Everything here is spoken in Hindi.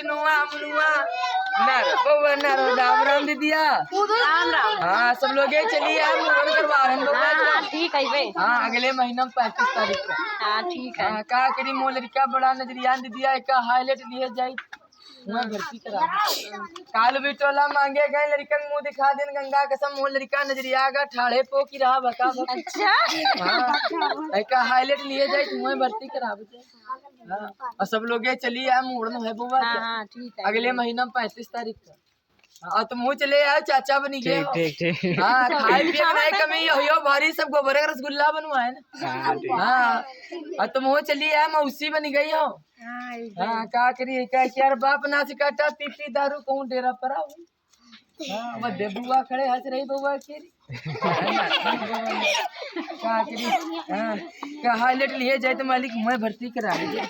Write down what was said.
विष्णुआ मुनुआ नर बउआ नर राम राम दीदिया। राम राम। हाँ सब लोग चलिए आप मुहूर्त करवा रहे हैं बउआ। हाँ ठीक है भाई। हाँ अगले महीना में 35 तारीख का। हाँ ठीक है। हाँ का करी मोल लड़का बड़ा नजरिया दीदिया का हाईलाइट लिए जाए मैं भर्ती करा। काल भी टोला मांगे गए लड़कन मुंह दिखा देन गंगा कसम मोल लड़का नजरिया का ठाड़े पो की रहा बका बका। अच्छा हाँ का हाईलाइट लिए जाए मैं भर्ती करा बचे। हाँ और सब लोग चलिए आ मुहूर्त है बउआ। हाँ ठीक है। अगले महीना में 35 तारीख का। हाँ तो मुँह चले आओ चाचा बनी गए। ठीक हाँ खाए पिए नहीं कमी हो भारी सब गोबर का रसगुल्ला बनवाए ना। हाँ तो मुँह चलिए आ मौसी बनी गई हो। हाँ का करिए क्या यार बाप ना से काटा पीपी दारू कहूँ डेरा पर आओ। हाँ बदे बुआ खड़े हंस रही बुआ की का करिए। हाँ का हाईलाइट लिए जाए तो मालिक मैं भर्ती करा लीजिए।